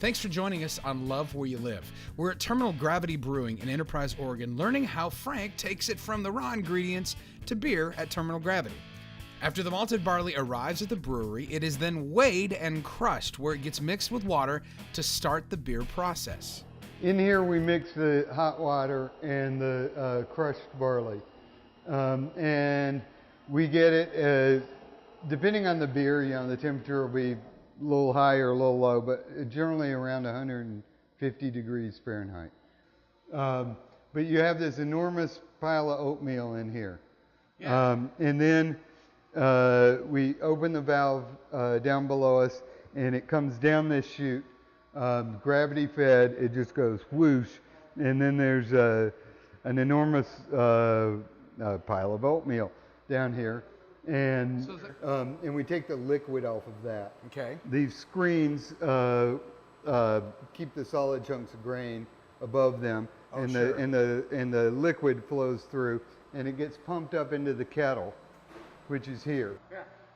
Thanks for joining us on Love Where You Live. We're at Terminal Gravity Brewing in Enterprise, Oregon, learning how Frank takes it from the raw ingredients to beer at Terminal Gravity. After the malted barley arrives at the brewery, it is then weighed and crushed, where it gets mixed with water to start the beer process. In here we mix the hot water and the crushed barley. And we get it, depending on the beer, the temperature will be a little high or a little low, but generally around 150 degrees Fahrenheit. But you have this enormous pile of oatmeal in here. Yeah. And then we open the valve down below us, and it comes down this chute. Gravity fed, it just goes whoosh, and then there's an enormous pile of oatmeal down here, and we take the liquid off of that. Okay. These screens keep the solid chunks of grain above them, and the liquid flows through, and it gets pumped up into the kettle, which is here.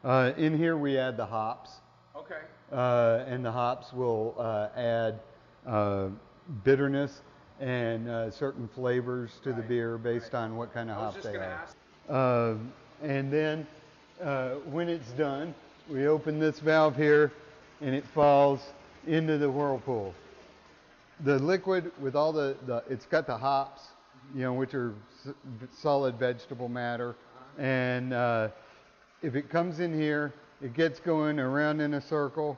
Yeah. In here we add the hops. Okay. And the hops will add bitterness and certain flavors to the beer based on what kind of hop they are. And then when it's done, we open this valve here and it falls into the whirlpool. The liquid with all it's got the hops, which are solid vegetable matter. And if it comes in here, it gets going around in a circle,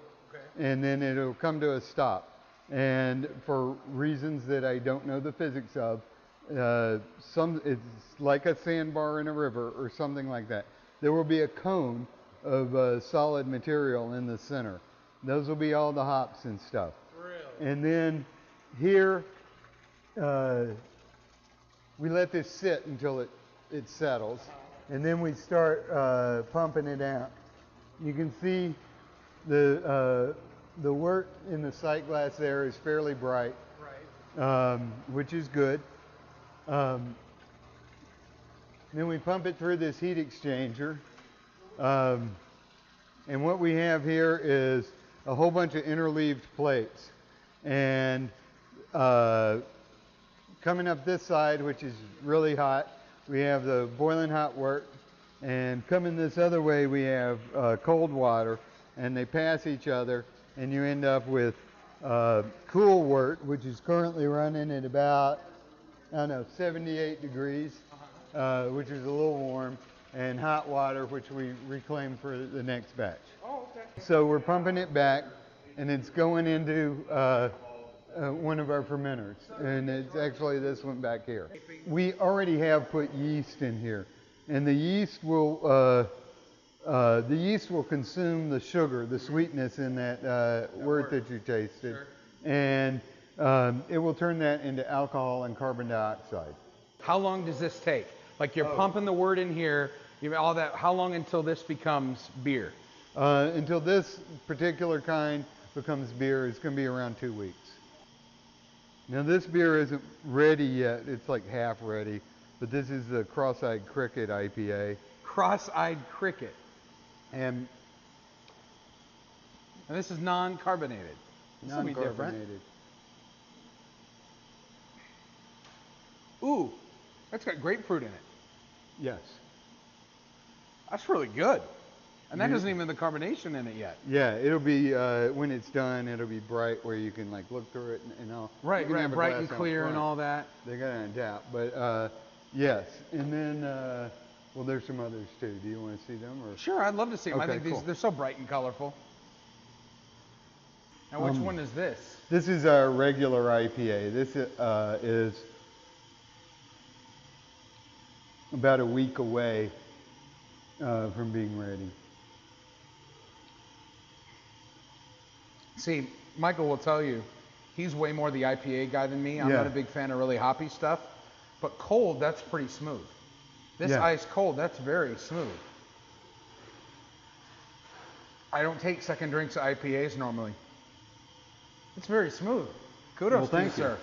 and then it'll come to a stop. And for reasons that I don't know the physics of, it's like a sandbar in a river or something like that. There will be a cone of solid material in the center. Those will be all the hops and stuff. Really? And then here, we let this sit until it settles, and then we start pumping it out. You can see the wort in the sight glass there is fairly bright, which is good. Then we pump it through this heat exchanger. And what we have here is a whole bunch of interleaved plates. And coming up this side, which is really hot, we have the boiling hot wort. And coming this other way, we have cold water, and they pass each other, and you end up with cool wort, which is currently running at about, 78 degrees, which is a little warm, and hot water, which we reclaim for the next batch. Oh, okay. So we're pumping it back, and it's going into one of our fermenters, and it's actually this one back here. We already have put yeast in here. And the yeast will consume the sugar, the sweetness in that wort that you tasted, sure. And it will turn that into alcohol and carbon dioxide. How long does this take? Like you're pumping the wort in here, all that. How long until this becomes beer? Until this particular kind becomes beer, it's going to be around 2 weeks. Now this beer isn't ready yet; it's like half ready. But this is the Cross-Eyed Cricket IPA. Cross-Eyed Cricket. And this is non-carbonated. Non-carbonated. Ooh, that's got grapefruit in it. Yes. That's really good. And that doesn't even have the carbonation in it yet. Yeah, it'll be, when it's done, it'll be bright where you can look through it and all. Right, bright and clear and all that. They got it on tap, but yes. And then, well, there's some others too. Do you want to see them? Or? Sure, I'd love to see them. Okay, I think they're so bright and colorful. Now, which one is this? This is our regular IPA. This is about a week away from being ready. See, Michael will tell you, he's way more the IPA guy than me. I'm not a big fan of really hoppy stuff. But cold, that's pretty smooth. This ice cold, that's very smooth. I don't take second drinks of IPAs normally. It's very smooth. Kudos to you, sir.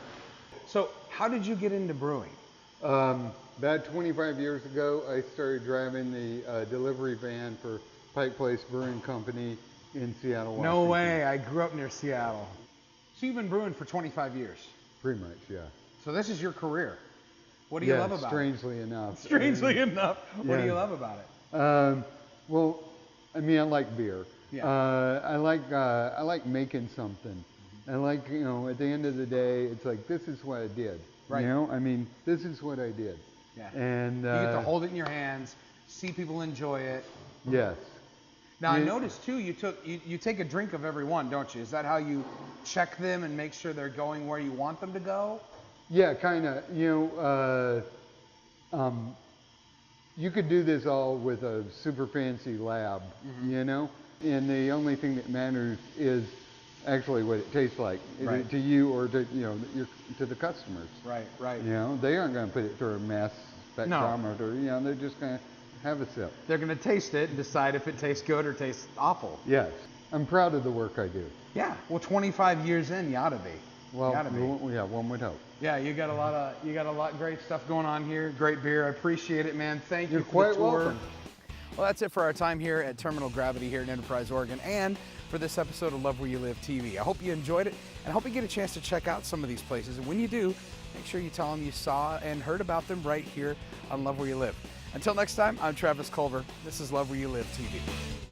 So how did you get into brewing? About 25 years ago, I started driving the delivery van for Pike Place Brewing Company in Seattle, Washington. No way. I grew up near Seattle. So you've been brewing for 25 years. Pretty much, yeah. So this is your career. What do you love about strangely enough. Strangely enough. What do you love about it? Well, I mean, I like beer. Yeah. I like making something. I like, you know, at the end of the day, it's like, this is what I did. Right. You know, I mean, this is what I did. Yeah. And you get to hold it in your hands, see people enjoy it. yes. Now I noticed too, you take a drink of every one, don't you? Is that how you check them and make sure they're going where you want them to go? Yeah, kind of. You know, you could do this all with a super fancy lab, you know, and the only thing that matters is actually what it tastes like to you or to, you know, to the customers. Right, right. You know, they aren't going to put it through a mass spectrometer. You know, they're just going to have a sip. They're going to taste it and decide if it tastes good or tastes awful. Yes, I'm proud of the work I do. Yeah. Well, 25 years in, you ought to be. Well, yeah, one would hope. Yeah, you got a lot of great stuff going on here. Great beer. I appreciate it, man. Thank you You're for the quite tour. welcome. Well, that's it for our time here at Terminal Gravity here in Enterprise, Oregon, and for this episode of Love Where You Live TV. I hope you enjoyed it, and I hope you get a chance to check out some of these places. And when you do, make sure you tell them you saw and heard about them right here on Love Where You Live. Until next time, I'm Travis Culver. This is Love Where You Live TV.